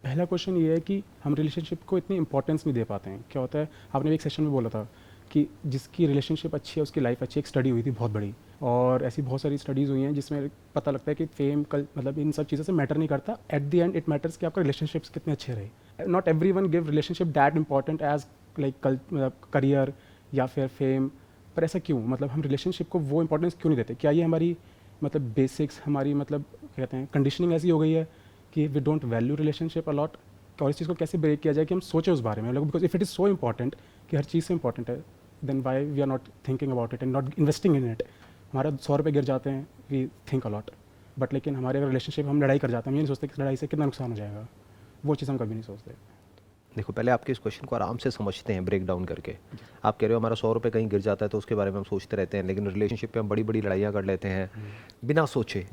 पहला क्वेश्चन ये है कि हम रिलेशनशिप को इतनी इंपॉर्टेंस नहीं दे पाते हैं। क्या होता है, आपने भी एक सेशन में बोला था कि जिसकी रिलेशनशिप अच्छी है उसकी लाइफ अच्छी है। एक स्टडी हुई थी बहुत बड़ी, और ऐसी बहुत सारी स्टडीज़ हुई हैं जिसमें पता लगता है कि फेम कल मतलब इन सब चीज़ों से मैटर नहीं करता। At the end it matters कि आपका रिलेशनशिप्स कितने अच्छे रहे। Not every one give relationship that important as like मतलब करियर या फिर फेम। पर ऐसा क्यों, मतलब हम रिलेशनशिप को वो इंपॉर्टेंस क्यों नहीं देते? क्या ये हमारी मतलब बेसिक्स, हमारी मतलब कहते हैं कंडीशनिंग ऐसी हो गई है कि we don't value relationship a lot? और इस चीज़ को कैसे ब्रेक किया जाए कि हम सोचें उस बारे में, मतलब because if it is so important कि हर चीज़ से इंपॉर्टेंट है, then why we are not thinking about it and not investing in it. हमारा 100 रुपये गिर जाते हैं, वी थिंक अलॉट, बट लेकिन हमारे अगर रिलेशनशिप हम लड़ाई कर जाते हैं, हम ये नहीं सोचते कि लड़ाई से कितना नुकसान हो जाएगा। वो चीज़ हम कभी नहीं सोचते। देखो, पहले आपके इस क्वेश्चन को आराम से समझते हैं, ब्रेक डाउन करके। आप कह रहे हो हमारा 100 रुपये कहीं गिर जाता है तो उसके बारे में हम सोचते रहते हैं, लेकिन रिलेशनशिप पे हम बड़ी बड़ी लड़ाइयाँ कर लेते हैं बिना सोचे।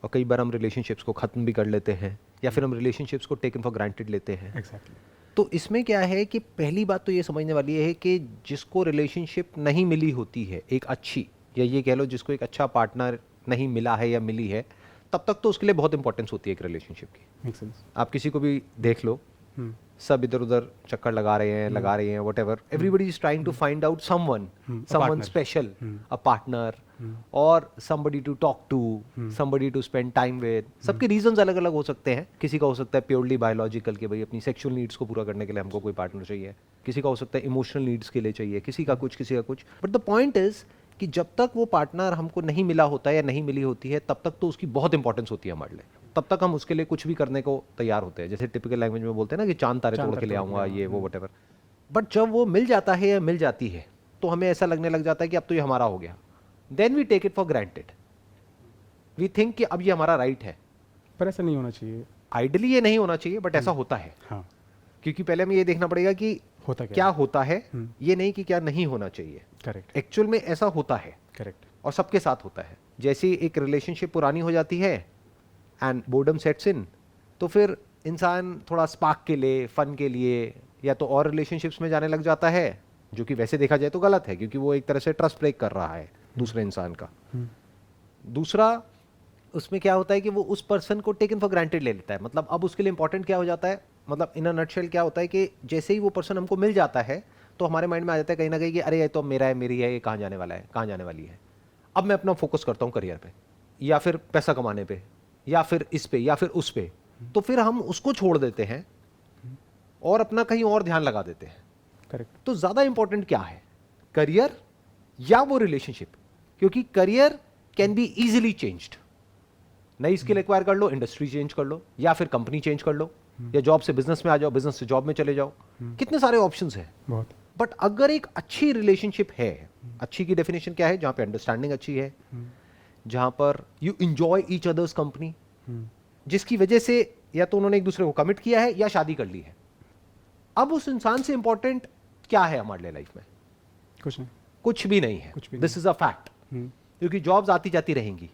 और कई बार हम रिलेशनशिप्स को ख़त्म भी कर लेते हैं, या फिर हम रिलेशनशिप्स को टेकन फॉर ग्रांटेड लेते हैं। एग्जैक्टली। तो इसमें क्या है कि पहली बात तो ये समझने वाली है कि जिसको रिलेशनशिप नहीं मिली होती है एक अच्छी, या ये कह लो जिसको एक अच्छा पार्टनर नहीं मिला है या मिली है, तब तक तो उसके लिए बहुत इंपॉर्टेंस होती है एक रिलेशनशिप की। Make sense. आप किसी को भी देख लो, सब इधर उधर चक्कर लगा रहे हैं, whatever, everybody is trying to find out someone special, a partner, और somebody to talk to, somebody to spend time with। सबके रीजंस अलग अलग हो सकते हैं। किसी का हो सकता है प्योरली बायोलॉजिकल के भाई अपनी सेक्सुअल नीड्स को पूरा करने के लिए हमको कोई पार्टनर चाहिए, किसी का हो सकता है इमोशनल नीड्स के लिए चाहिए, किसी का कुछ, किसी का कुछ। बट द पॉइंट इज कि जब तक वो पार्टनर हमको नहीं मिला होता है या नहीं मिली होती है, तब तक तो उसकी बहुत इंपॉर्टेंस होती है हमारे लिए। तब तक हम उसके लिए कुछ भी करने को तैयार होते हैं, जैसे टिपिकल लैंग्वेज में बोलते हैं ना कि चांद तारे तोड़ के ले आऊंगा, ये वो वट एवर। बट जब वो मिल जाता है या मिल जाती है तो हमें ऐसा लगने लग जाता है कि अब तो ये हमारा हो गया। Then we take it for granted. We think कि अब ये हमारा राइट है। पर ऐसा नहीं होना चाहिए। आइडियली ये नहीं होना चाहिए, बट ऐसा होता है। हाँ। क्योंकि पहले हमें ये देखना पड़ेगा कि होता क्या होता है, ये नहीं कि क्या नहीं होना चाहिए। करेक्ट। एक्चुअल में ऐसा होता है। करेक्ट। और सबके साथ होता है। जैसे एक रिलेशनशिप पुरानी हो जाती है एंड बोर्डम सेट्स इन, तो फिर इंसान थोड़ा स्पार्क के लिए, फन के लिए, या तो और रिलेशनशिप्स में जाने लग जाता है, जो कि वैसे देखा जाए तो गलत है, क्योंकि वो एक तरह से ट्रस्ट ब्रेक कर रहा है दूसरे इंसान का। दूसरा, उसमें क्या होता है कि वो उस पर्सन को टेकन फॉर ग्रांटेड ले लेता है। मतलब अब उसके लिए इंपॉर्टेंट क्या हो जाता है, मतलब इन अ नटशेल क्या होता है कि जैसे ही वो पर्सन हमको मिल जाता है तो हमारे माइंड में आ जाता है कहीं ना कहीं कि अरे ये तो मेरा है, मेरी है, ये कहाँ जाने वाला है, कहाँ जाने वाली है। अब मैं अपना फोकस करता हूँ करियर पे, या फिर पैसा कमाने पे, या फिर इस पे, या फिर उस पे। तो फिर हम उसको छोड़ देते हैं और अपना कहीं और ध्यान लगा देते हैं। करेक्ट। तो ज्यादा इंपॉर्टेंट क्या है, करियर या वो रिलेशनशिप? क्योंकि career can be easily changed. नई स्किल एक्वायर कर लो, इंडस्ट्री चेंज कर लो, या फिर कंपनी चेंज कर लो, या जॉब से बिजनेस में आ जाओ, बिजनेस से जॉब में चले जाओ। कितने सारे ऑप्शंस हैं बहुत। बट अगर एक अच्छी रिलेशनशिप है, अच्छी की डेफिनेशन क्या है, जहां पे अंडरस्टैंडिंग अच्छी है, जहां पर you enjoy each others company, जिसकी वजह से या तो उन्होंने एक दूसरे को कमिट किया है या शादी कर ली है। अब उस इंसान से इंपॉर्टेंट क्या है हमारे लिए लाइफ में? कुछ नहीं। कुछ भी नहीं है। This is a fact. क्योंकि जॉब्स आती जाती रहेंगी,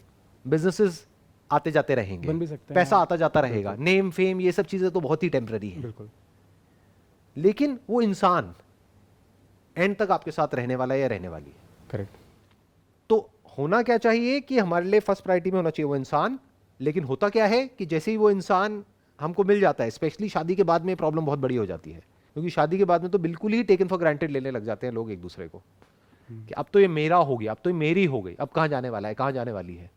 बिजनेसेस आते जाते रहेंगे, बन भी सकते हैं, पैसा आता जाता रहेगा, नेम फेम ये सब चीजें तो बहुत ही टेम्पररी है। बिल्कुल। लेकिन वो इंसान एंड तक आपके साथ रहने वाला है या रहने वाली है। करेक्ट। तो होना क्या चाहिए कि हमारे लिए फर्स्ट प्रायोरिटी में होना चाहिए वो इंसान। लेकिन होता क्या है कि जैसे ही वो इंसान हमको मिल जाता है, स्पेशली शादी के बाद में प्रॉब्लम बहुत बड़ी हो जाती है, क्योंकि शादी के बाद में तो बिल्कुल ही टेकन फॉर ग्रांटेड लेने लग जाते हैं लोग एक दूसरे को, कि अब तो ये मेरा हो गया, अब तो ये मेरी हो गई, अब कहाँ जाने वाला है, कहाँ जाने वाली है।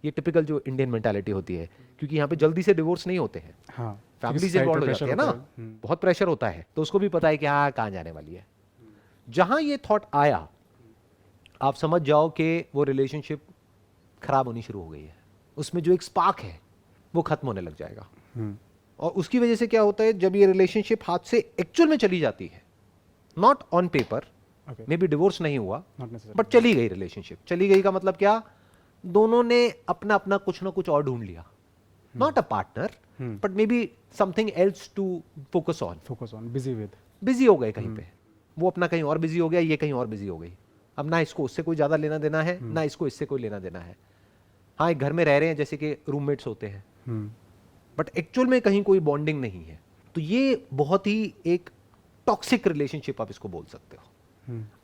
ये टिपिकल जो इंडियन मेंटालिटी होती है, क्योंकि यहाँ पे जल्दी से डिवोर्स नहीं होते हैं। हाँ। फैमिली से इन्वॉल्व हो जाती है ना, बहुत प्रेशर होता है, तो उसको भी पता है कि हाँ कहाँ जाने वाली है। जहां ये थॉट आया, आप समझ जाओ कि वो रिलेशनशिप खराब होनी शुरू हो गई है। उसमें जो एक स्पार्क है वो खत्म होने लग जाएगा। और उसकी वजह से क्या होता है, जब ये रिलेशनशिप हाथ से एक्चुअल में चली जाती है, not on paper, may be divorce नहीं हुआ बट चली गई रिलेशनशिप। चली गई का मतलब क्या, दोनों ने अपना अपना कुछ ना कुछ और ढूंढ लिया, not a partner but maybe something else to focus on, busy हो गए कहीं पे, वो अपना कहीं और बिजी हो गया, ये कहीं और बिजी हो गई। अब ना इसको उससे कोई ज्यादा लेना देना है, ना इसको इससे कोई लेना देना है। हाँ, एक घर में रह रहे हैं जैसे कि रूममेट्स होते हैं, बट एक्चुअल में कहीं कोई बॉन्डिंग नहीं है। तो ये बहुत ही एक टॉक्सिक रिलेशनशिप आप इसको बोल सकते हो।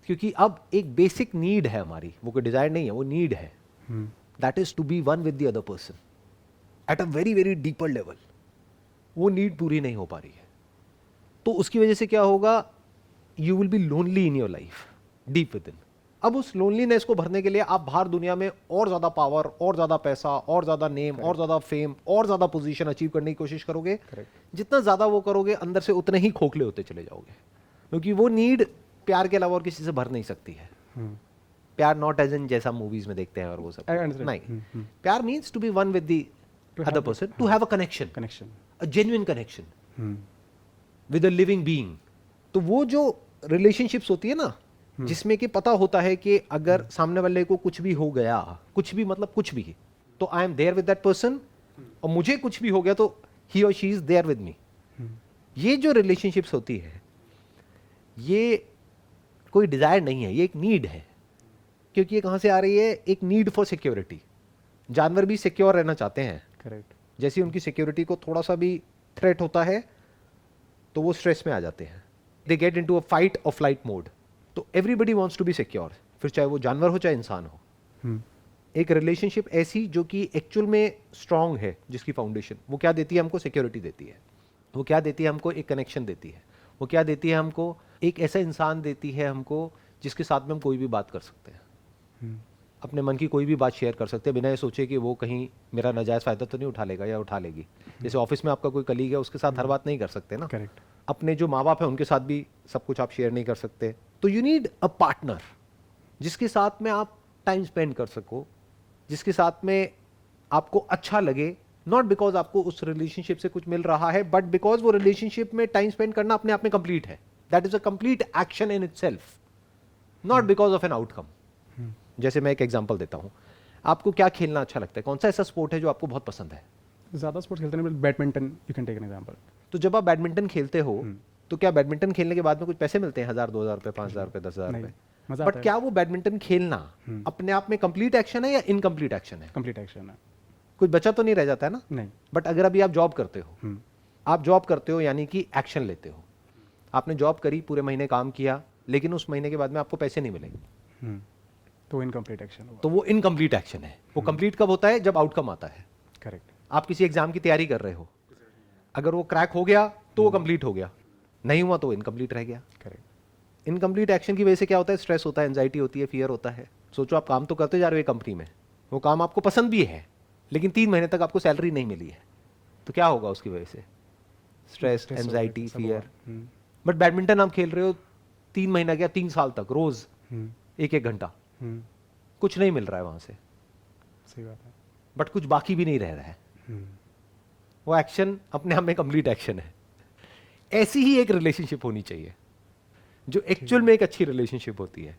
क्योंकि अब एक बेसिक नीड है हमारी, वो कोई डिजायर नहीं है, वो नीड है, that is to be one with the other person at a very very deeper level. वो नीड पूरी नहीं हो पा रही है, तो उसकी वजह से क्या होगा, you will be lonely in your life deep with in. अब उस लोनलीनेस को भरने के लिए आप बाहर दुनिया में और ज्यादा पावर, और ज्यादा पैसा, और ज्यादा नेम, और ज्यादा फेम, और ज्यादा पोजीशन अचीव करने की कोशिश करोगे। जितना ज्यादा वो करोगे अंदर से उतने ही खोखले होते चले जाओगे, क्योंकि वो नीड प्यार के अलावा और किसी से भर नहीं सकती है। प्यार नॉट एज इन जैसा मूवीज में देखते हैं और वो सब नहीं, प्यार means to be one with the other person, to have a connection, a genuine connection with a living being. तो वो जो रिलेशनशिप्स होती है ना, जिसमें कि पता होता है कि अगर सामने वाले को कुछ भी हो गया, कुछ भी मतलब कुछ भी, तो I am there with that person, और मुझे कुछ भी हो गया तो ही और she is there with me. ये जो रिलेशनशिप्स होती है, ये कोई डिजायर नहीं है, ये एक नीड है। क्योंकि ये कहां से आ रही है, एक नीड फॉर सिक्योरिटी। जानवर भी सिक्योर रहना चाहते हैं, करेक्ट। जैसे उनकी सिक्योरिटी को थोड़ा सा भी थ्रेट होता है तो वो स्ट्रेस में आ जाते हैं, they get into a fight और फ्लाइट मोड। तो everybody wants to be secure, फिर चाहे वो जानवर हो चाहे इंसान हो। एक रिलेशनशिप ऐसी जो कि एक्चुअल में स्ट्रांग है, जिसकी फाउंडेशन वो क्या देती है हमको, सिक्योरिटी देती है। वो क्या देती है हमको, एक कनेक्शन देती है। वो क्या देती है हमको, एक ऐसा इंसान देती है हमको जिसके साथ में हम कोई भी बात कर सकते हैं, अपने मन की कोई भी बात शेयर कर सकते हैं, बिना ये सोचे कि वो कहीं मेरा नाजायज फायदा तो नहीं उठा लेगा या उठा लेगी। जैसे ऑफिस में आपका कोई कलीग है, उसके साथ हर बात नहीं कर सकते ना, करेक्ट। अपने जो माँ बाप है उनके साथ भी सब कुछ आप शेयर नहीं कर सकते। तो यू नीड अ पार्टनर जिसके साथ में आप टाइम स्पेंड कर सको, जिसके साथ में आपको अच्छा लगे, नॉट बिकॉज आपको उस रिलेशनशिप से कुछ मिल रहा है, बट बिकॉज वो रिलेशनशिप में टाइम स्पेंड करना अपने आप में कंप्लीट है। That is a complete action in itself, not because of an outcome. जैसे मैं एक एग्जांपल देता हूं, आपको क्या खेलना अच्छा लगता है, कौन सा ऐसा स्पोर्ट है जो आपको बहुत पसंद है? ज़्यादा स्पोर्ट्स खेलते हैं, badminton, you can take an example. तो जब आप बैडमिंटन खेलते हो तो क्या बैडमिंटन खेलने के बाद में कुछ पैसे मिलते हैं, 1000 2000 रुपए, 5000 रुपए, 10,000 रुपए? बट क्या वो बैडमिंटन खेलना अपने आप में कंप्लीट एक्शन है या इनकम्प्लीट एक्शन है? कंप्लीट एक्शन है। कुछ बचा तो नहीं रह जाता है ना? नहीं। बट अगर अभी आप जॉब करते हो, आप जॉब करते हो यानी कि एक्शन लेते हो। आपने जॉब करी, पूरे महीने काम किया, लेकिन उस महीने के बाद में आपको पैसे नहीं मिले, तो इनकम्प्लीट एक्शन होगा। तो वो इनकम्प्लीट एक्शन है। वो कंप्लीट कब होता है, जब आउटकम आता है। करेक्ट। आप किसी एग्जाम की तैयारी कर रहे हो, अगर वो क्रैक हो गया तो वो कंप्लीट हो गया, नहीं हुआ तो इनकम्प्लीट रह गया। करेक्ट। इनकम्प्लीट एक्शन की वजह से क्या होता है, स्ट्रेस होता है, एंजाइटी होती है, फियर होता है। सोचो आप काम तो करते जा रहे हो कंपनी में, वो काम आपको पसंद भी है, लेकिन 3 महीने तक आपको सैलरी नहीं मिली है, तो क्या होगा उसकी वजह से? Stress, anxiety, fear. But badminton आप खेल रहे हो 3 महीना क्या 3 साल तक रोज 1-1 घंटा, कुछ नहीं मिल रहा है वहां से, सही बात है, बट कुछ बाकी भी नहीं रह रहा है। वो एक्शन अपने आप में कंप्लीट एक्शन है। ऐसी ही एक रिलेशनशिप होनी चाहिए जो एक्चुअल में एक अच्छी रिलेशनशिप होती है,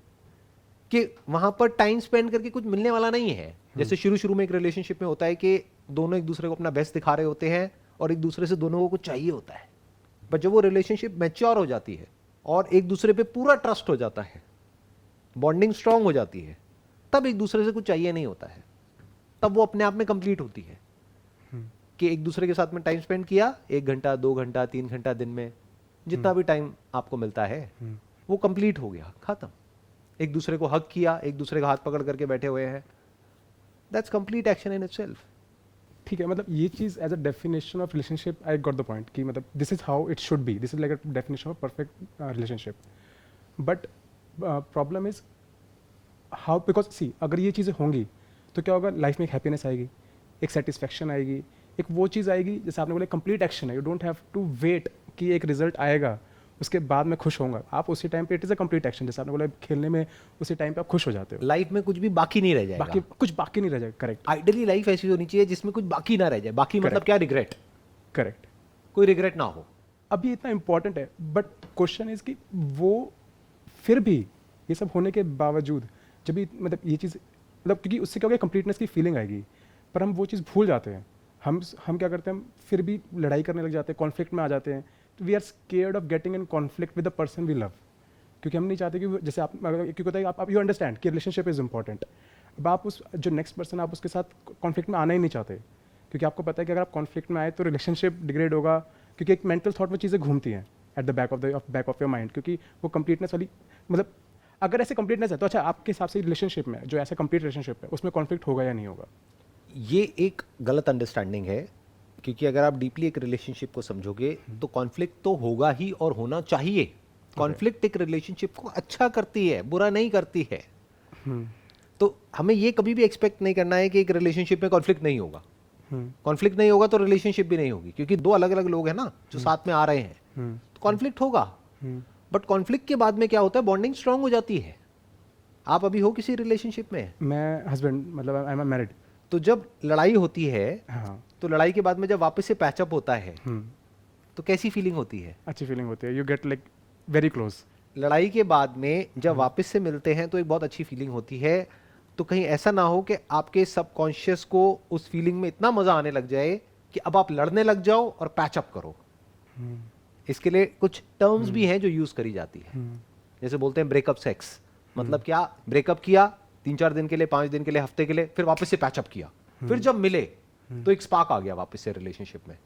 कि वहां पर टाइम स्पेंड करके कुछ मिलने वाला नहीं है। जैसे शुरू में एक रिलेशनशिप में होता है कि दोनों एक दूसरे को अपना बेस्ट दिखा रहे होते हैं और एक दूसरे से दोनों को कुछ चाहिए होता है, बट जब वो रिलेशनशिप मैच्योर हो जाती है और एक दूसरे पे पूरा ट्रस्ट हो जाता है, बॉन्डिंग स्ट्रांग हो जाती है, तब एक दूसरे से कुछ चाहिए नहीं होता है, तब वो अपने आप में कंप्लीट होती है। कि एक दूसरे के साथ में टाइम स्पेंड किया, 1 घंटा 2 घंटा 3 घंटा दिन में, जितना भी टाइम आपको मिलता है वो कंप्लीट हो गया, खत्म। एक दूसरे को हक किया, एक दूसरे का हाथ पकड़ करके बैठे हुए हैं, that's complete action in itself. ठीक है, मतलब ये चीज़ as a definition of relationship I got the point कि मतलब this is how it should be, this is like a definition of perfect relationship. But problem is how, because see अगर ये चीज़ें होंगी तो क्या होगा, लाइफ में एक हैप्पीनेस आएगी, एक सेटिस्फैक्शन आएगी, एक वो चीज़ आएगी जैसे आपने बोला कंप्लीट एक्शन है। You don't have to wait कि एक रिजल्ट आएगा उसके बाद मैं खुश होऊंगा, आप उसी टाइम पे it is a complete action. जैसे आपने बोला खेलने में उसी टाइम पे आप खुश हो जाते हो, लाइफ में कुछ भी बाकी नहीं रह जाएगा, कुछ बाकी नहीं रह जाएगा। करेक्ट। आइडियली लाइफ ऐसी होनी चाहिए जिसमें कुछ बाकी ना रह जाए। बाकी मतलब क्या, रिग्रेट। करेक्ट, कोई रिग्रेट ना हो। अब ये इतना इंपॉर्टेंट है, बट क्वेश्चन इज कि वो फिर भी ये सब होने के बावजूद जब भी मतलब ये चीज़ मतलब क्योंकि उससे क्या होगा, कंप्लीटनेस की फीलिंग आएगी, पर हम वो चीज़ भूल जाते हैं। हम क्या करते हैं, हम फिर भी लड़ाई करने लग जाते हैं, कॉन्फ्लिक्ट में आ जाते हैं। तो we are scared of getting in conflict with the person we love, क्योंकि हम नहीं चाहते कि जैसे आप क्योंकि होता है आप यू अंडरस्टैंड कि रिलेशनशिप इज़ इंपॉर्टेंट। अब आप उस जो नेक्स्ट पर्सन आप उसके साथ कॉन्फ्लिक्ट में आना ही नहीं चाहते, क्योंकि आपको पता है कि अगर आप कॉन्फ्लिक्ट में आए तो रिलेशनशिप डिग्रेड होगा, क्योंकि एक मेंटल थॉट में चीज़ें घूमती हैं at the back of your mind, क्योंकि वो कंप्लीटनेस वाली मतलब अगर ऐसे कंप्लीटनेस है तो अच्छा आपके हिसाब से रिलेशनशिप में जो ऐसा कंप्लीट रिलेशनशिप है उसमें कॉन्फ्लिक्ट होगा या नहीं होगा? ये एक गलत अंडरस्टैंडिंग है क्योंकि अगर आप डीपली एक रिलेशनशिप को समझोगे तो कॉन्फ्लिक्ट तो होगा ही और होना चाहिए। कॉन्फ्लिक्ट एक रिलेशनशिप को अच्छा करती है, बुरा नहीं करती है। तो हमें ये कभी भी एक्सपेक्ट नहीं करना है कि एक रिलेशनशिप में कॉन्फ्लिक्ट नहीं होगा। कॉन्फ्लिक्ट नहीं होगा तो रिलेशनशिप भी नहीं होगी, क्योंकि दो अलग अलग लोग हैं ना जो साथ में आ रहे हैं, तो कॉन्फ्लिक्ट होगा। बट कॉन्फ्लिक्ट के बाद में क्या होता है, बॉन्डिंग स्ट्रांग हो जाती है। आप अभी हो किसी रिलेशनशिप में? मैं हस्बैंड, मतलब आई एम मैरिड। तो जब लड़ाई होती है, हाँ, तो लड़ाई के बाद में जब वापस से पैचअप होता है तो कैसी फीलिंग होती है? अच्छी फीलिंग होती है, you get like very close. लड़ाई के बाद में जब वापस से मिलते हैं तो एक बहुत अच्छी फीलिंग होती है। तो कहीं ऐसा ना हो कि आपके सबकॉन्शियस को उस फीलिंग में इतना मजा आने लग जाए कि अब आप लड़ने लग जाओ और पैचअप करो। इसके लिए कुछ टर्म्स भी हैं जो यूज करी जाती है, जैसे बोलते हैं ब्रेकअप सेक्स। मतलब क्या, ब्रेकअप किया 3-4 दिन के लिए, 5 दिन के लिए, हफ्ते के लिए, फिर वापस से पैचअप किया, फिर जब मिले तो एक स्पार्क आ गया वापस से रिलेशनशिप में।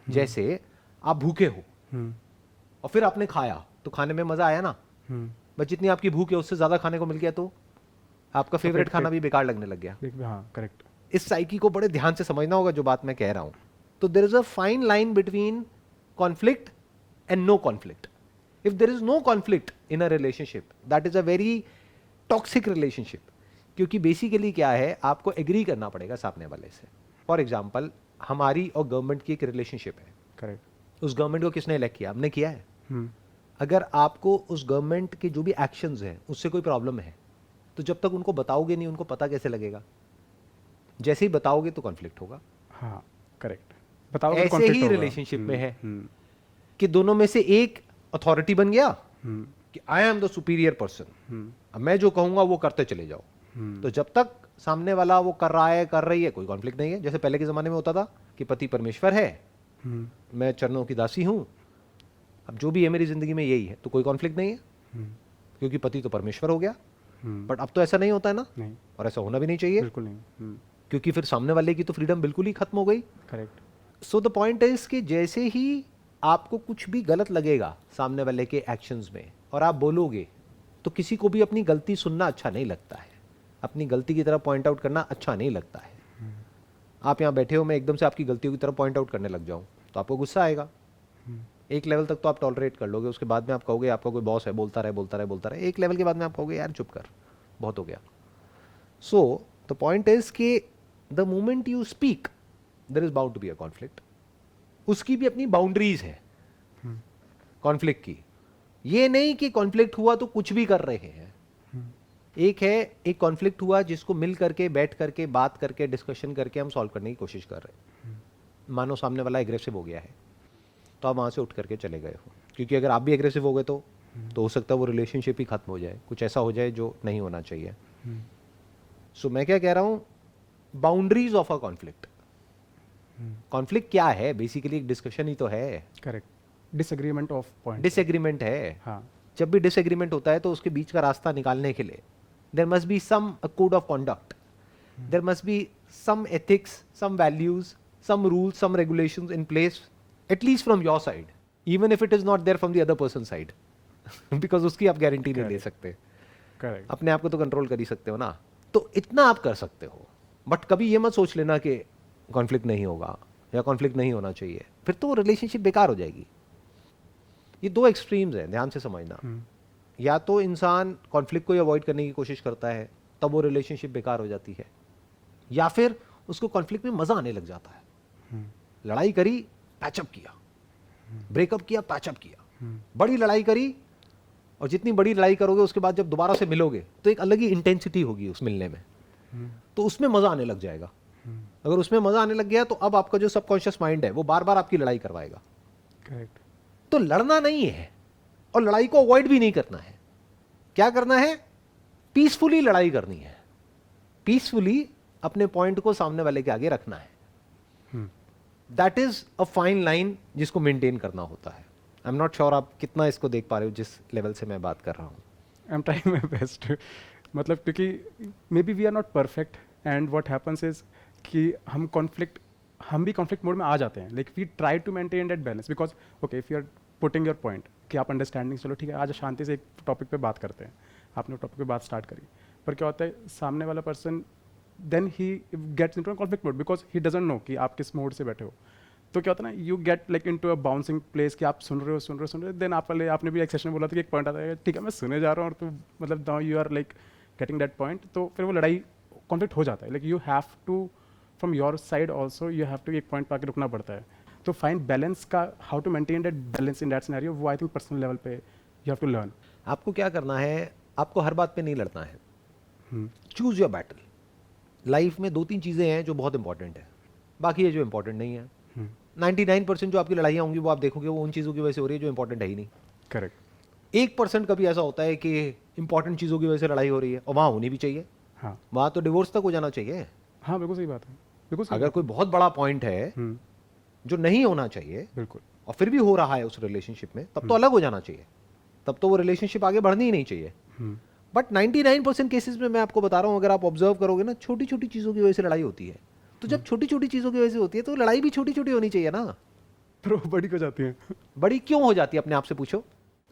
जैसे आप भूखे हो और फिर आपने खाया तो खाने में मजा आया ना, बस जितनी आपकी भूख है उससे ज्यादा खाने को मिल गया तो आपका फेवरेट खाना भी बेकार लगने लग गया। हाँ, करेक्ट। इस साइकी को बड़े ध्यान से समझना होगा जो बात मैं कह रहा हूं। तो there is a fine line between conflict and no conflict. If there is no conflict in a relationship, that is a very toxic relationship. क्योंकि बेसिकली क्या है, आपको एग्री करना पड़ेगा सामने वाले से। फॉर एग्जाम्पल, हमारी और गवर्नमेंट की एक रिलेशनशिप है, करेक्ट। उस गवर्नमेंट को किसने इलेक्ट किया? हमने किया है। अगर आपको उस गवर्नमेंट के जो भी एक्शंस हैं उससे कोई प्रॉब्लम है, तो जब तक उनको बताओगे नहीं, उनको पता कैसे लगेगा? जैसे ही बताओगे तो कॉन्फ्लिक्ट होगा। हाँ, करेक्ब बताओ। ऐसे ही रिलेशनशिप में है कि दोनों में से एक अथॉरिटी बन गया कि I am the superior person, अब मैं जो कहूंगा वो करते चले जाओ। तो जब तक सामने वाला वो कर रहा है, कर रही है, कोई कॉन्फ्लिक्ट नहीं है। जैसे पहले के जमाने में होता था कि पति परमेश्वर है, मैं चरणों की दासी हूं, अब जो भी है मेरी जिंदगी में यही है, तो कोई कॉन्फ्लिक्ट नहीं है क्योंकि पति तो परमेश्वर हो गया। बट अब तो ऐसा नहीं होता है ना, नहीं, और ऐसा होना भी नहीं चाहिए, बिल्कुल नहीं। क्योंकि फिर सामने वाले की तो फ्रीडम बिल्कुल ही खत्म हो गई। Correct. So the point is कि जैसे ही आपको कुछ भी गलत लगेगा सामने वाले के एक्शंस में और आप बोलोगे, तो किसी को भी अपनी गलती सुनना अच्छा नहीं लगता है, अपनी गलती की तरफ पॉइंट आउट करना अच्छा नहीं लगता है। आप यहाँ बैठे हो, मैं एकदम से आपकी गलतियों की तरफ पॉइंट आउट करने लग जाऊं तो आपको गुस्सा आएगा। एक लेवल तक तो आप टॉलरेट कर लोगे, उसके बाद में आप कहोगे आपका कोई बॉस है, बोलता रहे बोलता रहे बोलता रहे। एक लेवल के बाद में आप कहोगे यार चुप कर, बहुत हो गया। सो द पॉइंट इज कि the moment you speak there is bound to be a conflict. उसकी भी अपनी बाउंड्रीज है कॉन्फ्लिक्ट की। ये नहीं कि कॉन्फ्लिक्ट हुआ तो कुछ भी कर रहे हैं। एक है, एक कॉन्फ्लिक्ट हुआ जिसको मिल करके, बैठ करके, बात करके, डिस्कशन करके हम सॉल्व करने की कोशिश कर रहे हैं। मानो सामने वाला एग्रेसिव हो गया है तो आप वहां से उठ करके चले गए हो, क्योंकि अगर आप भी एग्रेसिव हो गए तो हो सकता है वो रिलेशनशिप ही खत्म हो जाए, कुछ ऐसा हो जाए जो नहीं होना चाहिए। सो मैं क्या कह रहा हूं, boundaries of a conflict. Conflict क्या है? बेसिकली एक डिस्कशन ही तो है। Correct. Disagreement of point, disagreement है। हाँ। जब भी डिसएग्रीमेंट होता है तो उसके बीच का रास्ता निकालने के लिए there must be some code of conduct, there must be some ethics, some values, some rules, some regulations in place, at least from your side, even if it is not there from the other person's side, because उसकी आप guarantee नहीं ले सकते। Correct. अपने आप को तो control कर ही सकते हो ना, तो इतना आप कर सकते हो। बट कभी ये मत सोच लेना कि कॉन्फ्लिक्ट नहीं होगा या कॉन्फ्लिक्ट नहीं होना चाहिए, फिर तो रिलेशनशिप बेकार हो जाएगी। ये दो एक्सट्रीम्स हैं, ध्यान से समझना। या तो इंसान कॉन्फ्लिक्ट को अवॉइड करने की कोशिश करता है, तब वो रिलेशनशिप बेकार हो जाती है, या फिर उसको कॉन्फ्लिक्ट में मजा आने लग जाता है। लड़ाई करी, पैचअप किया, ब्रेकअप किया, पैचअप किया, बड़ी लड़ाई करी, और जितनी बड़ी लड़ाई करोगे उसके बाद जब दोबारा से मिलोगे तो एक अलग ही इंटेंसिटी होगी उस मिलने में, तो उसमें मजा आने लग जाएगा। अगर उसमें मजा आने लग गया तो अब आपका जो सबकॉन्शियस माइंड है वो बार बार आपकी लड़ाई करवाएगा। करेक्ट। तो लड़ना नहीं है और लड़ाई को अवॉइड भी नहीं करना है। क्या करना है? पीसफुली लड़ाई करनी है, पीसफुली अपने पॉइंट को सामने वाले के आगे रखना है। That is a fine line जिसको मेंटेन करना होता है। आई एम नॉट श्योर आप कितना इसको देख पा रहे हो जिस लेवल से मैं बात कर रहा हूँ। I am trying my best. मतलब क्योंकि maybe we are not perfect, and what happens is कि हम भी कॉन्फ्लिक्ट मोड में आ जाते हैं, like we try to maintain that balance, because okay if you are putting your point कि आप अंडरस्टैंडिंग, चलो ठीक है आज शांति से एक टॉपिक पे बात करते हैं, आपने टॉपिक पे बात स्टार्ट करी, पर क्या होता है सामने वाला person then he gets into conflict mode because he doesn't know कि आप किस मोड से बैठे हो। तो क्या होता है ना, you get like into a bouncing place कि आप सुन रहे हो, देन आपने भी एक सेशन बोला था कि एक पॉइंट आता है, ठीक है मैं सुने जा रहा हूँ और तू मतलब now you are like getting that point, तो फिर वो लड़ाई कॉन्फ्लिक्ट हो जाता है। Like you have to from your side also you have to एक पॉइंट पर आके रुकना पड़ता है। तो फाइंड बैलेंस का, how to maintain that balance in that scenario, वो आई थिंक पर्सनल लेवल पे यू हैव टू लर्न। आपको क्या करना है, आपको हर बात पे नहीं लड़ना है। Choose your battle. लाइफ में 2-3 चीज़ें हैं जो बहुत इंपॉर्टेंट है, बाकी ये जो इंपॉर्टेंट नहीं है। 99% जो आपकी लड़ाइयाँ होंगी वो आप देखोगे वो उन चीज़ों की वजह से हो रही है जो इंपॉर्टेंट है ही नहीं। करेक्ट। 1% कभी ऐसा होता है कि इंपॉर्टेंट चीज़ों की वजह से लड़ाई हो रही है, और वहाँ होनी भी चाहिए। हाँ वहाँ तो डिवोर्स तक हो जाना चाहिए। हाँ बिल्कुल सही बात है, बिल्कुल सही अगर बात कोई बहुत बड़ा पॉइंट है है। जो नहीं होना चाहिए बिल्कुल। और फिर भी हो रहा है उस रिलेशनशिप में, तब तो अलग हो जाना चाहिए, तब तो वो रिलेशनशिप आगे बढ़नी ही नहीं चाहिए। बट 99% केसेस में मैं आपको बता रहा हूँ, अगर आप ऑब्जर्व करोगे ना, छोटी छोटी चीज़ों की वजह से लड़ाई होती है। तो जब छोटी छोटी चीज़ों की वजह से होती है तो लड़ाई भी छोटी छोटी होनी चाहिए ना। फिर वो बड़ी हो जाती है। बड़ी क्यों हो जाती है अपने आप से पूछो।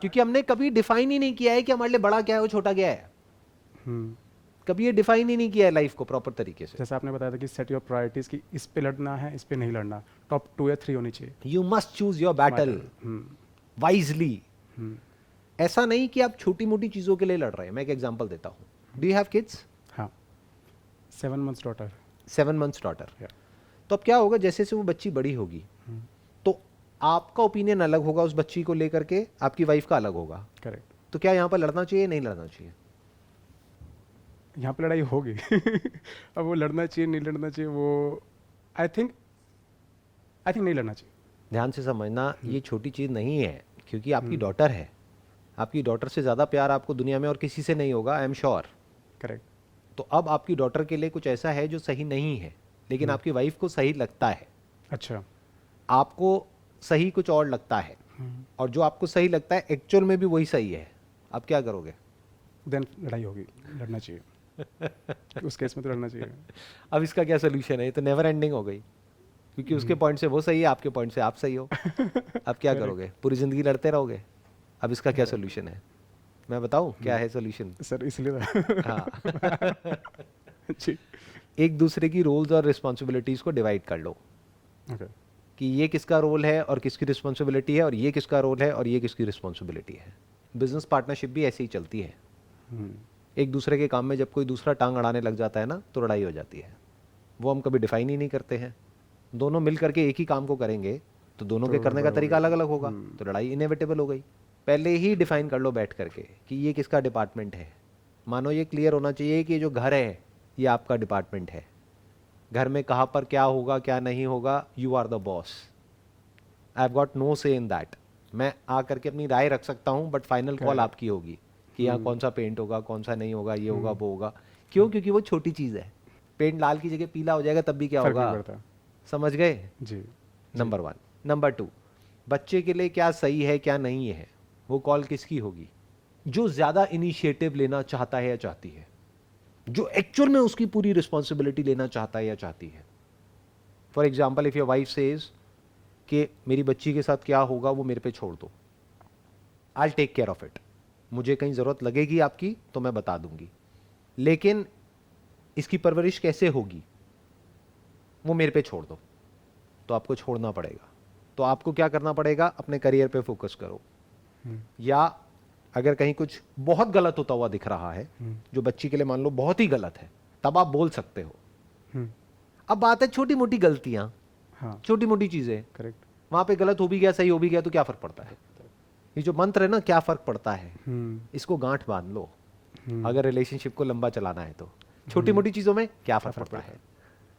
क्योंकि हमने कभी डिफाइन ही नहीं किया है कि हमारे लिए बड़ा क्या है और छोटा क्या है। कभी ये डिफाइन ही नहीं किया है लाइफ को प्रॉपर तरीके से। जैसे आपने बताया था कि सेट योर प्रायोरिटीज, कि इस पे लड़ना है, इस पे नहीं लड़ना, टॉप 2 या 3 होनी चाहिए। You must choose your battle wisely. ऐसा नहीं कि आप छोटी मोटी चीज़ों के लिए लड़ रहे हैं। मैं एक एग्जांपल देता हूँ। Do you have kids? हाँ, 7 months डॉटर। 7 months daughter. तो अब क्या होगा, जैसे जैसे वो बच्ची बड़ी होगी तो आपका ओपिनियन अलग होगा उस बच्ची को लेकर के, आपकी वाइफ का अलग होगा। करेक्ट। तो क्या यहाँ पर लड़ना चाहिए, नहीं लड़ना चाहिए? यहाँ पे लड़ाई होगी। अब वो लड़ना चाहिए नहीं लड़ना चाहिए, वो आई थिंक नहीं लड़ना चाहिए। ध्यान से समझना, ये छोटी चीज़ नहीं है, क्योंकि आपकी डॉटर है। आपकी डॉटर से ज़्यादा प्यार आपको दुनिया में और किसी से नहीं होगा, आई एम श्योर। करेक्ट। तो अब आपकी डॉटर के लिए कुछ ऐसा है जो सही नहीं है, लेकिन आपकी वाइफ को सही लगता है। अच्छा। आपको सही कुछ और लगता है, और जो आपको सही लगता है एक्चुअल में भी वही सही है। अब क्या करोगे? देन लड़ाई होगी, लड़ना चाहिए। उस केस में तो लड़ना चाहिए। अब इसका क्या सोल्यूशन है? ये तो नेवर एंडिंग हो गई, क्योंकि उसके पॉइंट से वो सही है, आपके पॉइंट से आप सही हो। अब क्या करोगे? पूरी जिंदगी लड़ते रहोगे। अब इसका क्या सोल्यूशन है? मैं बताऊं क्या है सोल्यूशन? सर इसलिए हाँ। जी। एक दूसरे की रोल्स और रिस्पॉन्सिबिलिटीज को डिवाइड कर लो, ओके। कि ये किसका रोल है और किसकी रिस्पॉन्सिबिलिटी है, और ये किसका रोल है और ये किसकी रिस्पॉन्सिबिलिटी है। बिजनेस पार्टनरशिप भी ऐसे ही चलती है। एक दूसरे के काम में जब कोई दूसरा टांग अड़ाने लग जाता है ना, तो लड़ाई हो जाती है। वो हम कभी डिफाइन ही नहीं करते हैं। दोनों मिल करके एक ही काम को करेंगे तो दोनों के करने का तरीका अलग अलग होगा, तो लड़ाई इनएविटेबल हो गई। पहले ही डिफाइन कर लो बैठ करके कि ये किसका डिपार्टमेंट है। मानो ये क्लियर होना चाहिए कि जो घर है ये आपका डिपार्टमेंट है। घर में कहाँ पर क्या होगा क्या नहीं होगा, you are the boss. I have got no say in that. मैं आ करके अपनी राय रख सकता हूँ, बट फाइनल कॉल आपकी होगी कि यहाँ कौन सा पेंट होगा, कौन सा नहीं होगा, ये होगा वो होगा। क्यों? क्योंकि वो छोटी चीज़ है। पेंट लाल की जगह पीला हो जाएगा तब भी क्या होगा, समझ गए जी। नंबर 1। नंबर 2, बच्चे के लिए क्या सही है क्या नहीं है, वो कॉल किसकी होगी? जो ज़्यादा इनिशिएटिव लेना चाहता है या चाहती है, जो एक्चुअल में उसकी पूरी रिस्पॉन्सिबिलिटी लेना चाहता है या चाहती है। For example, if your wife says कि मेरी बच्ची के साथ क्या होगा वो मेरे पे छोड़ दो, I take care of it. मुझे कहीं ज़रूरत लगेगी आपकी तो मैं बता दूंगी, लेकिन इसकी परवरिश कैसे होगी वो मेरे पे छोड़ दो। तो आपको छोड़ना पड़ेगा। तो आपको क्या करना पड़ेगा? अपने करियर पे फोकस करो। या अगर कहीं कुछ बहुत गलत होता हुआ दिख रहा है, जो बच्ची के लिए मान लो बहुत ही गलत है, तब आप बोल सकते हो। अब बात है छोटी मोटी गलतियां, हाँ। छोटी मोटी चीजें, करेक्ट। वहां पे गलत हो भी गया सही हो भी गया तो क्या फर्क पड़ता है? ये जो मंत्र है ना, क्या फर्क पड़ता है, इसको गांठ बांध लो अगर रिलेशनशिप को लंबा चलाना है तो। छोटी मोटी चीजों में क्या फर्क पड़ता है,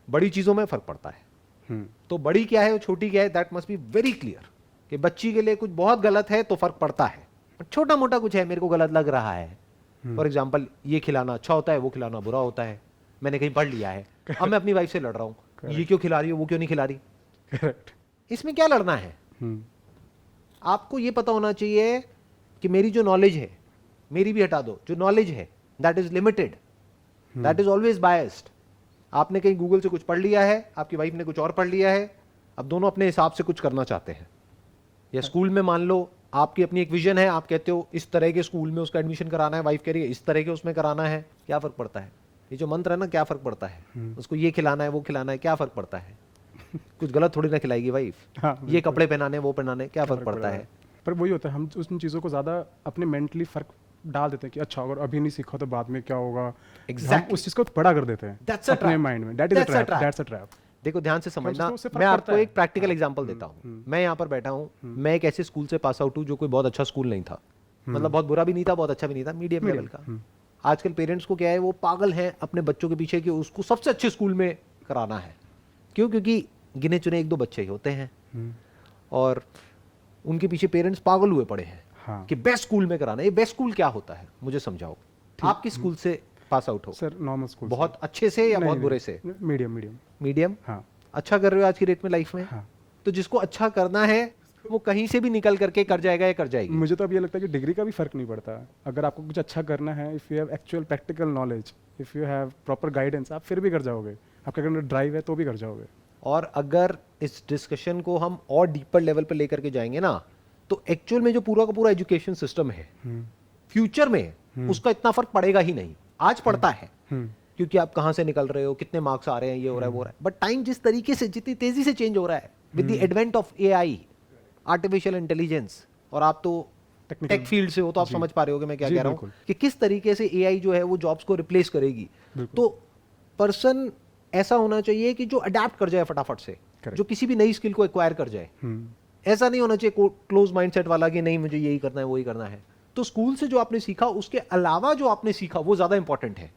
बड़ी चीजों में फर्क पड़ता है। तो बड़ी क्या है और छोटी क्या है, that must be very clear. कि बच्ची के लिए कुछ बहुत गलत है तो फर्क पड़ता है, छोटा मोटा कुछ है मेरे को गलत लग रहा है। फॉर एग्जाम्पल, ये खिलाना अच्छा होता है, वो खिलाना बुरा होता है, मैंने कहीं पढ़ लिया है। अब मैं अपनी वाइफ से लड़ रहा हूँ, ये क्यों खिला रही हो, वो क्यों नहीं खिला रही। करेक्ट। इसमें क्या लड़ना है? आपको ये पता होना चाहिए कि मेरी जो नॉलेज है, मेरी भी हटा दो, जो नॉलेज है that is limited, that is always biased. आपने कहीं गूगल से कुछ पढ़ लिया है, आपकी वाइफ ने कुछ और पढ़ लिया है, अब दोनों अपने हिसाब से कुछ करना चाहते हैं। या स्कूल में मान लो आपकी अपनी एक विजन है, आप कहते हो इस तरह के स्कूल में उसका एडमिशन कराना है, वाइफ कह रही है इस तरह के उसमें कराना है, क्या फर्क पड़ता है? ये जो मंत्र है ना, क्या फर्क पड़ता है? उसको ये खिलाना है वो खिलाना है, क्या फर्क पड़ता है? कुछ गलत थोड़ी ना खिलाएगी वाइफ। हाँ, ये बिल्कुल। कपड़े पहनाने वो पहनाने क्या फर्क पड़ता है। पर वही होता है, हम उन चीज़ों को ज़्यादा अपने मेंटली फ़र्क डाल देते हैं कि अच्छा अगर अभी नहीं सीखा तो बाद में क्या होगा। Exactly. हम उस चीज़ को बड़ा कर देते हैं That's a अपने trap. माइंड में। That is a That's a trap, trap. That's a trap. देखो ध्यान से समझना, उससे फर्क मैं पड़ता आपको है। एक प्रैक्टिकल हाँ, एग्जांपल देता हूँ। मैं यहाँ पर बैठा हूँ, मैं एक ऐसे स्कूल से पास आउट हूँ जो कोई बहुत अच्छा स्कूल नहीं था, मतलब बहुत बुरा भी नहीं था बहुत अच्छा भी नहीं था, मीडियम लेवल का। आजकल पेरेंट्स को क्या है, वो पागल हैं अपने बच्चों के पीछे कि उसको सबसे अच्छे स्कूल में कराना है। क्यों? क्योंकि गिने चुने एक दो बच्चे ही होते हैं और उनके पीछे पेरेंट्स पागल हुए पड़े हैं हाँ। कि बेस्ट स्कूल में कराना है। ये बेस्ट स्कूल क्या होता है मुझे समझाओ। आप किस स्कूल से पास आउट हो? Sir normal school. बहुत अच्छे से या बहुत बुरे से? Medium medium. मीडियम। हाँ अच्छा कर रहे हो आज की डेट में लाइफ में। हाँ। तो जिसको अच्छा करना है वो कहीं से भी निकल करके कर जाएगा या कर जाएगी। मुझे तो अब ये लगता है कि डिग्री का भी फर्क नहीं पड़ता। अगर आपको कुछ अच्छा करना है, if you have actual practical knowledge, if you have proper guidance, आप फिर भी कर जाओगे। आपके अंदर ड्राइव है तो भी कर जाओगे। और अगर इस डिस्कशन को हम और डीपर लेवल पे लेकर के जाएंगे ना, तो एक्चुअल में जो पूरा का पूरा एजुकेशन सिस्टम है फ्यूचर में उसका इतना फर्क पड़ेगा ही नहीं। आज पड़ता है क्योंकि आप कहां से निकल रहे हो, कितने मार्क्स आ रहे हैं, ये हो रहा है वो हो रहा है। बट टाइम जिस तरीके से, जितनी तेजी से चेंज हो रहा है with the advent of AI, artificial intelligence, और आप तो टेक फील्ड से हो तो आप समझ पा रहे हो मैं क्या कह रहा हूँ कि किस तरीके से एआई जो है वो जॉब्स को रिप्लेस करेगी। तो पर्सन ऐसा होना चाहिए कि जो अडेप्ट कर जाए फटाफट से, जो किसी भी नई स्किल को एक्वायर कर जाए। ऐसा नहीं होना चाहिए क्लोज माइंडसेट वाला कि नहीं मुझे यही करना है वही करना है। तो स्कूल से जो आपने सीखा उसके अलावा जो आपने सीखा वो ज्यादा इंपॉर्टेंट है।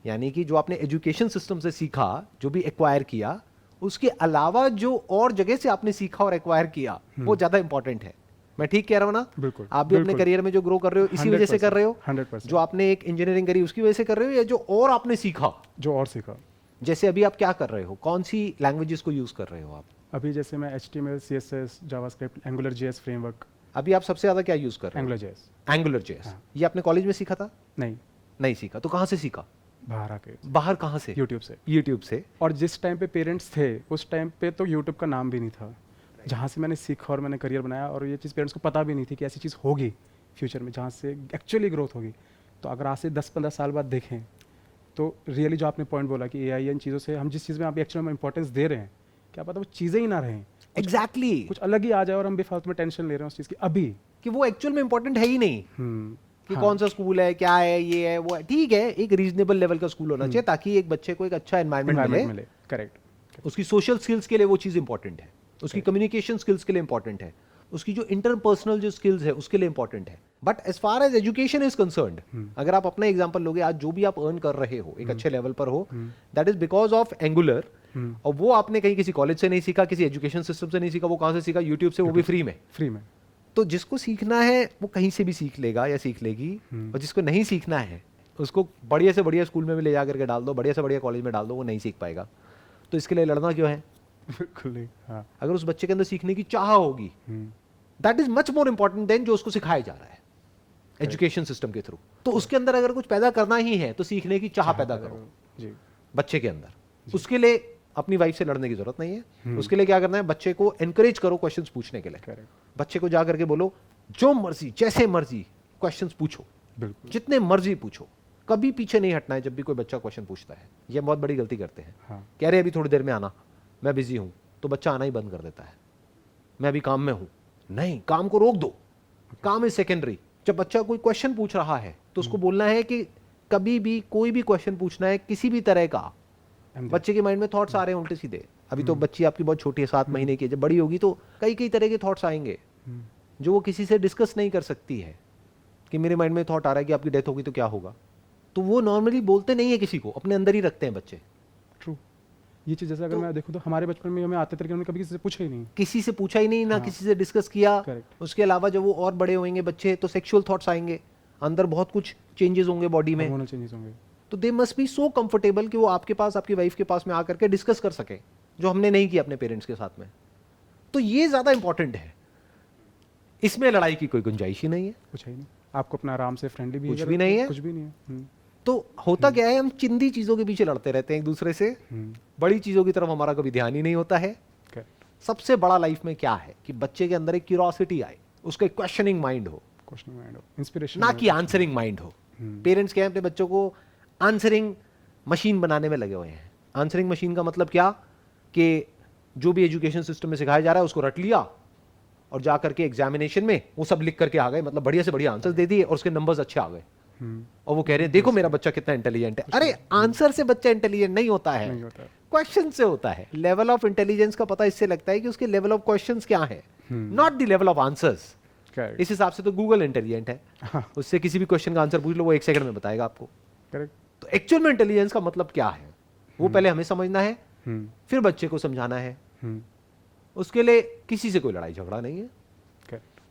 यानी कि जो आपने एजुकेशन सिस्टम से सीखा, जो भी एक्वायर किया, उसके अलावा जो और जगह से आपने सीखा और एक्वायर किया वो ज्यादा इंपॉर्टेंट है। मैं ठीक कह रहा हूं ना? बिल्कुल। आप भी अपने करियर में जो ग्रो कर रहे हो इसी वजह से कर रहे हो। 100%। जो आपने एक इंजीनियरिंग करी उसकी वजह से कर रहे हो, या जो और आपने सीखा? जो और सीखा। जैसे अभी आप क्या कर रहे हो, कौन सी लैंग्वेजेस को यूज कर रहे हो आप? अभी जैसे मैं HTML, CSS, JavaScript, angular JS framework. अभी आप सबसे ज्यादा क्या यूज कर रहे हो? Angular JS। Angular JS। ये आपने कॉलेज में सीखा था? नहीं, नहीं सीखा। तो कहां से सीखा? बाहर आके। बाहर कहां से? यूट्यूब से। यूट्यूब से। और जिस टाइम पे पेरेंट्स थे उस टाइम पे तो यूट्यूब का नाम भी नहीं था। जहाँ से मैंने सीखा और मैंने करियर बनाया, और ये चीज़ पेरेंट्स को पता भी नहीं थी कि ऐसी चीज़ होगी फ्यूचर में जहाँ से एक्चुअली ग्रोथ होगी। तो अगर आज से 10-15 साल बाद देखें तो रियली जो आपने पॉइंट बोला कि AI इन चीज़ों से हम जिस चीज़ में आप एक्चुअली में इंपॉर्टेंस दे रहे हैं, क्या पता वो चीज़ें ही ना रहें, एग्जैक्टली कुछ अलग ही आ जाए और हम बेफालतू में टेंशन ले रहे हैं उस चीज़ की अभी। कि वो एक्चुअल में इंपॉर्टेंट है ही नहीं कि कौन सा स्कूल है, क्या है, ये है वो है। ठीक है, एक रीजनेबल लेवल का स्कूल होना चाहिए ताकि एक बच्चे को एक अच्छा एनवायरनमेंट मिले। करेक्ट। उसकी सोशल स्किल्स के लिए वो चीज इंपॉर्टेंट है, उसकी कम्युनिकेशन स्किल्स के लिए इंपॉर्टेंट है, उसकी जो इंटरपर्सनल जो स्किल्स है उसके लिए इंपॉर्टेंट है। But as far as education is concerned, अगर आप अपना एग्जांपल लोगे, आज जो भी आप अर्न कर रहे हो एक अच्छे लेवल पर हो, that is because of angular. और वो आपने कहीं किसी कॉलेज से नहीं सीखा, किसी एजुकेशन सिस्टम से नहीं सीखा, वो कहां से सीखा? यूट्यूब से, वो भी फ्री में। तो जिसको सीखना है वो कहीं से भी सीख लेगा या सीख लेगी, और जिसको नहीं सीखना है उसको बढ़िया से बढ़िया स्कूल में भी ले जा करके डाल दो, बढ़िया से बढ़िया कॉलेज में डाल दो, वो नहीं सीख पाएगा। तो इसके लिए लड़ना क्यों है? बिल्कुल नहीं। हाँ। अगर उस बच्चे के अंदर सीखने की चाह होगी, that is much more important than जो उसको सिखाया जा रहा है एजुकेशन सिस्टम के थ्रू। तो उसके अंदर अगर कुछ पैदा करना ही है तो सीखने की चाह पैदा करो जी बच्चे के अंदर। उसके लिए अपनी वाइफ से लड़ने की जरूरत नहीं है। उसके लिए क्या करना है? बच्चे को एनकरेज करो क्वेश्चंस पूछने के लिए। बच्चे को जा करके बोलो जो मर्जी, जैसे मर्जी क्वेश्चंस पूछो, जितने मर्जी पूछो, कभी पीछे नहीं हटना है जब भी कोई बच्चा क्वेश्चन पूछता है। ये बहुत बड़ी गलती करते हैं। कह रहे अभी थोड़ी देर में आना, मैं बिजी हूं, तो बच्चा आना ही बंद कर देता है। मैं अभी काम में हूं, नहीं, काम को रोक दो, काम इज सेकेंडरी। जब बच्चा कोई क्वेश्चन पूछ रहा है तो उसको बोलना है कि कभी भी कोई भी क्वेश्चन पूछना है किसी भी तरह का, बच्चे के माइंड में थॉट्स आ रहे हैं उल्टे सीधे। अभी तो बच्ची आपकी बहुत छोटी है, 7 महीने की, जब बड़ी होगी तो कई कई तरह के थॉट्स आएंगे जो वो किसी से डिस्कस नहीं कर सकती है। कि मेरे माइंड में थॉट आ रहा है कि आपकी डेथ होगी तो क्या होगा, तो वो नॉर्मली बोलते नहीं है किसी को, अपने अंदर ही रखते हैं बच्चे। ट्रू। ये चीज़ जैसे अगर मैं देखूं तो हमारे बचपन में हमें आते थे, हमने कभी किसी से पूछा ही नहीं, किसी से पूछा ही नहीं, ना किसी से डिस्कस किया। उसके अलावा जब वो और बड़े होंगे बच्चे तो सेक्सुअल थॉट्स आएंगे, अंदर बहुत कुछ चेंजेस होंगे बॉडी में, तो they must be so comfortable कि वो आपके पास, आपकी वाइफ के पास में आकर के डिस्कस कर सके, जो हमने नहीं किया अपने पेरेंट्स के साथ में। तो ये ज्यादा इंपॉर्टेंट है, इसमें लड़ाई की कोई गुंजाइश ही नहीं है। कुछ ही नहीं, आपको अपना आराम से फ्रेंडली भी कुछ भी नहीं है, कुछ भी नहीं है। तो होता क्या है, हम चिंदी चीजों के पीछे लड़ते रहते हैं एक दूसरे से, बड़ी चीजों की तरफ हमारा कभी ध्यान ही नहीं होता है। सबसे बड़ा लाइफ में क्या है कि बच्चे के अंदर एक क्यूरियोसिटी आए, उसका एक क्वेश्चनिंग माइंड हो, इंस्पिरेशन, ना कि आंसरिंग माइंड हो। पेरेंट्स क्या है, अपने बच्चों को आंसरिंग मशीन बनाने में लगे हुए हैं। आंसरिंग मशीन का मतलब क्या कि जो भी एजुकेशन सिस्टम में सिखाया जा रहा है उसको रट लिया और जा करके एग्जामिनेशन में वो सब लिख करके आ गए, मतलब बढ़िया से बढ़िया आंसर दे दिए और उसके नंबर्स अच्छे आ गए। और वो कह रहे हैं देखो मेरा बच्चा कितना इंटेलिजेंट है। अरे आंसर से बच्चा इंटेलिजेंट नहीं होता है, क्वेश्चन से होता है। लेवल ऑफ इंटेलिजेंस का पता इससे लगता है कि उसके लेवल ऑफ क्वेश्चंस क्या है, not the level of answers. इस हिसाब से तो गूगल इंटेलिजेंट है, उससे किसी भी क्वेश्चन का आंसर पूछ लो वो 1 सेकंड में बताएगा आपको। करेक्ट। तो एक्चुअल में इंटेलिजेंस का मतलब क्या है वो पहले हमें समझना है, फिर बच्चे को समझाना है। उसके लिए किसी से कोई लड़ाई झगड़ा नहीं है।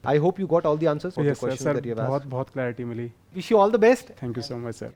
I hope you got all the answers for the yes questions सर, that you have asked. बहुत बहुत क्लैरिटी मिली। Wish you all the best. Thank you so much sir.